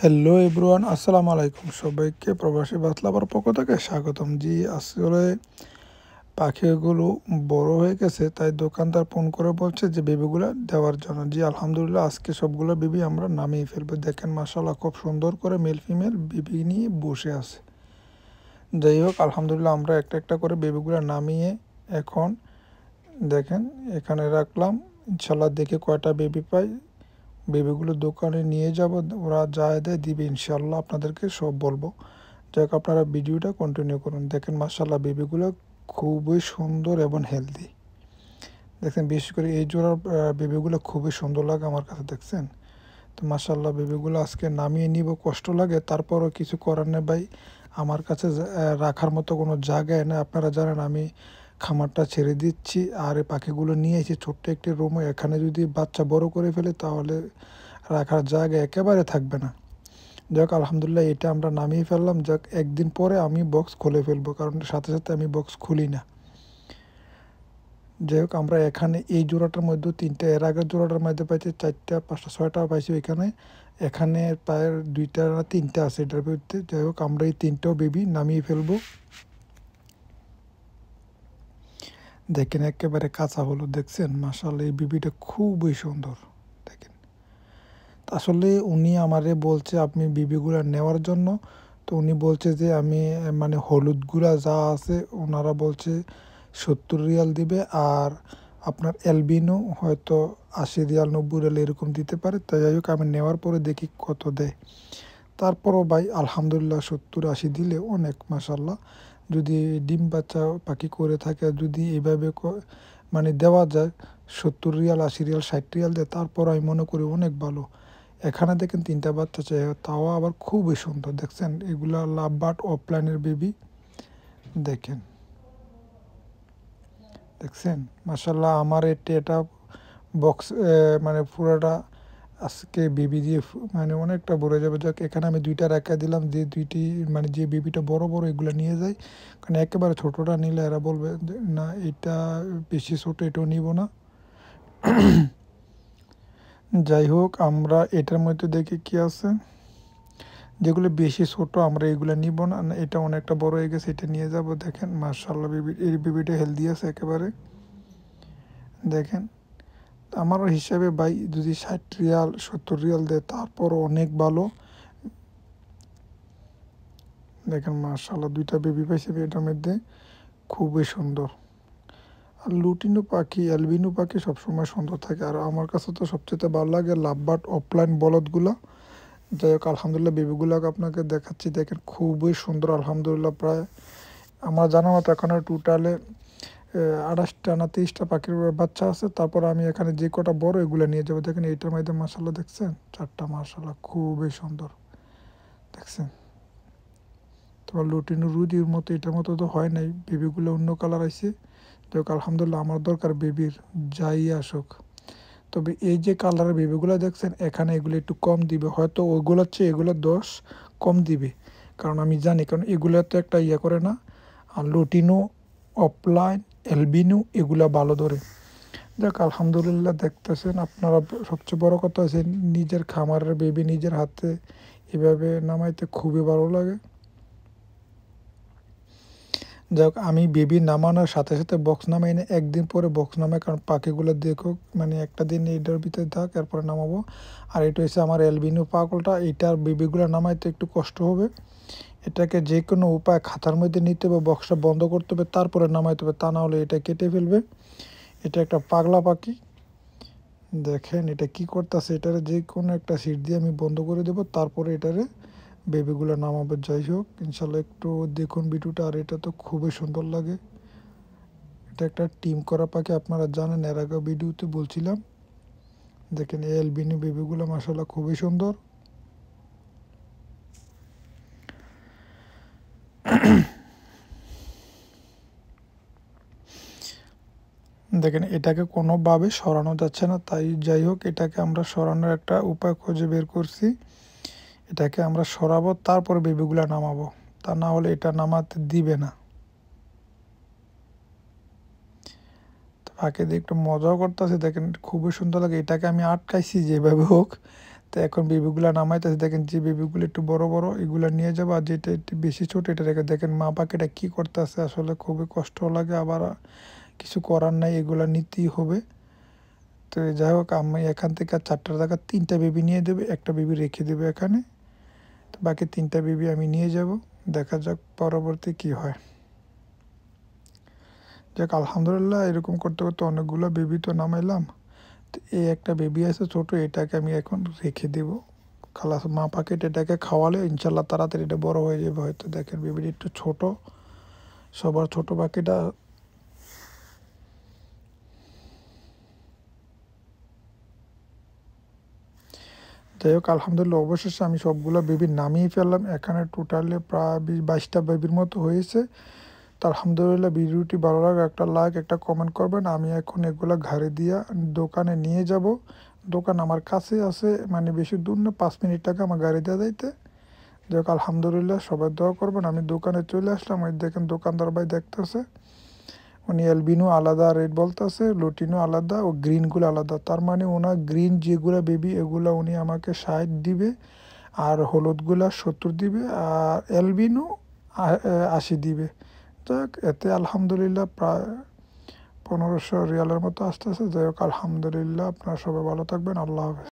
Hello everyone, আসসালামু আলাইকুম। সবাইকে প্রবাসী বাতলাবার পক্ষ থেকে স্বাগতম। জি, আসলে পাখিগুলো বড় হয়ে গেছে, তাই দোকানদার ফোন করে বলছে যে বেবিগুলো দেওয়ার জন্য। জি আলহামদুলিল্লাহ, আজকে সবগুলো বেবি আমরা নামিয়ে ফেলবো। দেখেন মাশাআল্লাহ, খুব সুন্দর করে মেল ফিমেল বেবি নিয়ে বসে আছে। যাই হোক, আলহামদুলিল্লাহ আমরা একটা একটা করে বেবিগুলো নামিয়ে এখন দেখেন এখানে রাখলাম। ইনশাল্লাহ দেখে কয়টা বেবি পাই, বেবিগুলো দোকানে নিয়ে যাব, ওরা যা দেয় দিবে ইনশাল্লাহ, আপনাদেরকে সব বলবো। যাই হোক, আপনারা ভিডিওটা কন্টিনিউ করুন। দেখেন মাশাল্লাহ বেবিগুলো খুবই সুন্দর এবং হেলদি। দেখেন বিশেষ করে এই জোড়ার বেবিগুলো খুবই সুন্দর লাগে আমার কাছে, দেখছেন তো মাশাল্লাহ। বেবিগুলো আজকে নামিয়ে নিব, কষ্ট লাগে, তারপরও কিছু করার নেই ভাই। আমার কাছে রাখার মতো কোনো জায়গায় নেই। আপনারা জানেন আমি খামারটা ছেড়ে দিচ্ছি, আর এই পাখিগুলো নিয়ে এসে ছোট্ট একটি রুমে, এখানে যদি বাচ্চা বড় করে ফেলে তাহলে রাখার জায়গা একেবারে থাকবে না। যাক আলহামদুলিল্লাহ, এটা আমরা নামিয়ে ফেললাম। যাক একদিন পরে আমি বক্স খুলে ফেলবো, কারণ সাথে সাথে আমি বক্স খুলি না। যাই হোক, আমরা এখানে এই জোড়াটার মধ্যে তিনটা, এর আগের জোড়াটার মধ্যে পাইছি চারটা, পাঁচটা, ছয়টা পাইছি ওইখানে। এখানে প্রায় দুইটা না তিনটা আছে এটার ভিতরে। যাই হোক, আমরা এই তিনটাও বেবি নামিয়ে ফেলবো। দেখেন একেবারে কাঁচা হলো, দেখছেন মাশাআল্লাহ এই বেবিটা খুবই সুন্দর। দেখেন আসলে উনি আমারে বলছে আপনি বেবিগুলো নেওয়ার জন্য। তো উনি বলছে যে আমি মানে হলুদগুলা যা আছে ওনারা বলছে 70 রিয়াল দিবে, আর আপনার অ্যালবিনো হয়তো 80 রিয়াল 90 রিয়াল এরকম দিতে পারে। তাই যাই হোক, আমি নেওয়ার পরে দেখি কত দেয়। তারপরও ভাই আলহামদুলিল্লাহ 70-80 দিলে অনেক মাশাল্লাহ। যদি ডিম বাচ্চা পাখি করে থাকে, যদি এইভাবে মানে দেওয়া যায় 70 রিয়াল 80 রিয়াল 60 রিয়াল দেয়, তারপর আমি মনে করি অনেক ভালো। এখানে দেখেন তিনটা বাচ্চা চাই, তাও আবার খুবই সুন্দর। দেখছেন এগুলা লাভ বার্ড অফলাইনের বেবি। দেখেন দেখছেন মাশাল্লাহ, আমার এটা বক্স মানে পুরোটা আজকে বেবি দিয়ে মানে অনেকটা ভরে যাবে। যাক এখানে আমি দুইটা রেখা দিলাম, যে দুইটি মানে যে বেবিটা বড় বড় এগুলো নিয়ে যাই, কারণ একেবারে ছোটোটা নিলে এরা বলবে না এটা বেশি ছোটো, এটাও নিব না। যাই হোক, আমরা এটার মধ্যে দেখি কি আছে। যেগুলো বেশি ছোট আমরা এগুলো নিব না, এটা অনেকটা বড় হয়ে গেছে, এটা নিয়ে যাব। দেখেন মার্শাল্লাহ বেবি, এই বেবিটা হেলদি আছে একেবারে। দেখেন আমার হিসাবে ভাই যদি 60 রিয়াল 70 রিয়াল দেয় তারপরও অনেক ভালো। দেখেন মার্শাল্লাহ দুইটা বেবি পাইছে এটার মধ্যে, খুবই সুন্দর। আর লুটিনো পাখি অ্যালবিনো পাখি সবসময় সুন্দর থাকে, আর আমার কাছে তো সবচেয়ে ভালো লাগে লাভবার্ড অফলাইন বলদগুলা। যাই হোক আলহামদুলিল্লাহ বেবিগুলোকে আপনাকে দেখাচ্ছি। দেখেন খুবই সুন্দর আলহামদুলিল্লাহ। প্রায় আমার জানা মতো এখানে টোটালে 28টা না 30টা পাখির বাচ্চা আছে। তারপর আমি এখানে যে কটা বড় এগুলো নিয়ে যাবো। দেখেন এইটার মধ্যে মাশাল্লাহ দেখছেন 4টা, মাশাল্লাহ খুবই সুন্দর। দেখছেন তোমার লুটিনো রুদির মতো এটার মতো তো হয় নাই, বেবিগুলো অন্য কালার আছে। যাই হোক আলহামদুলিল্লাহ, আমার দরকার বেবির যাই আসুক। তবে এই যে কালারের বেবিগুলো দেখছেন এখানে, এগুলো একটু কম দিবে হয়তো, ওইগুলোর চেয়ে এগুলো 10 কম দিবে। কারণ আমি জানি, কারণ এগুলো তো একটা ইয়ে করে না। আর লুটিনো অফলাইন অ্যালবিনো এগুলা ভালো ধরে। যাক আলহামদুলিল্লাহ, দেখতেছেন আপনারা। সবচেয়ে বড় কথা আছে নিজের খামারের বেবি নিজের হাতে এভাবে নামাইতে খুবই ভালো লাগে। যাক আমি বেবি নামানোর সাথে সাথে বক্স নামাই না, একদিন পরে বক্স নামাই, কারণ পাখিগুলো দেখো মানে একটা দিন এটার ভিতরে থাক, এরপরে নামাবো। আর এটা হচ্ছে আমার অ্যালবিনো পাগলটা, এটার বেবিগুলো নামাইতে একটু কষ্ট হবে। এটাকে যে কোনো উপায় খাঁচার মধ্যে নিতে হবে, বক্সটা বন্ধ করতে হবে, তারপরে নামাইতে হবে, তা না হলে এটা কেটে ফেলবে। এটা একটা পাগলা পাখি। দেখেন এটা কি করতেছে, এটারে যে কোনো একটা সিট দিয়ে আমি বন্ধ করে দেবো, তারপরে এটারে বেবিগুলো নামাবো। যাই হোক ইনশাল্লাহ একটু দেখুন ভিডিওটা। আর এটা তো খুবই সুন্দর লাগে, এটা একটা টিম করা পাখি, আপনারা জানেন এর আগে ভিডিওতে বলছিলাম। দেখেন এই অ্যালবিনো বেবিগুলো মাশাল্লাহ খুবই সুন্দর। দেখেন এটাকে কোনোভাবে সরানো যাচ্ছে না, তাই যাই হোক এটাকে আমরা সরানোর একটা উপায় খুঁজে বের করছি। এটাকে আমরা সরাবো, তারপর বেবিগুলো নামাবো, তা না হলে এটা নামাতে দিবে না। ফাঁকে দিয়ে একটু মজাও করতেছে, দেখেন খুবই সুন্দর লাগে। এটাকে আমি আটকাইছি যেভাবে হোক, তো এখন বেবিগুলো নামাইতেছে, দেখেন যে বেবিগুলো একটু বড় বড় এগুলো নিয়ে যাবো, আর যেটা একটু বেশি ছোট এটা রেখে দেখেন মা পাখিটা কী করতেছে, আসলে খুবই কষ্ট লাগে, আবার কিছু করার নাই, এগুলো নিতেই হবে। তো যাই হোক আমি এখান থেকে 4টার জায়গায় 3টা বেবি নিয়ে দেবে, একটা বেবি রেখে দেবে এখানে, তো বাকি 3টা বেবি আমি নিয়ে যাব, দেখা যাক পরবর্তী কি হয়। যাক আলহামদুলিল্লাহ, এরকম করতে করতে অনেকগুলো বেবি তো নামাইলাম। তো এই একটা বেবি আছে ছোট, এটাকে আমি এখন রেখে দেব, খালাস মা পাখিটা এটাকে খাওয়ালে ইনশাল্লাহ তাড়াতাড়ি এটা বড় হয়ে যাবে হয়তো। দেখেন বেবিটা একটু ছোট, সবার ছোট পাখিটা। যাই হোক আলহামদুলিল্লাহ, অবশেষে আমি সবগুলো বেবি নামিয়ে ফেললাম, এখানে টোটালি প্রায় 22টা বেবির মতো হয়েছে। তো আলহামদুলিল্লাহ, ভিডিওটি ভালো লাগে একটা লাইক একটা কমেন্ট করবেন। আমি এখন এগুলো ঘাড়ে দিয়া দোকানে নিয়ে যাব, দোকান আমার কাছে আছে, মানে বেশি দূর না, 5 মিনিট টাকা আমার গাড়ি দেওয়া যাইতে। যাই হোক আলহামদুলিল্লাহ, সবাই দোয়া করবেন। আমি দোকানে চলে আসলাম, ওই দেখেন দোকানদার ভাই দেখতেছে, উনি অ্যালবিনো আলাদা রেট বলতেছে, লুটিনো আলাদা ও গ্রিনগুলো আলাদা, তার মানে ওনার গ্রিন যেগুলো বেবি এগুলো উনি আমাকে 60 দিবে, আর হলুদগুলা 70 দিবে, আর অ্যালবিনো 80 দিবে। যাক এতে আলহামদুলিল্লাহ প্রায় 1500 রিয়ালের মতো আসতেছে। যাই হোক আলহামদুলিল্লাহ, আপনারা সবাই ভালো থাকবেন, আল্লাহ হাফেজ।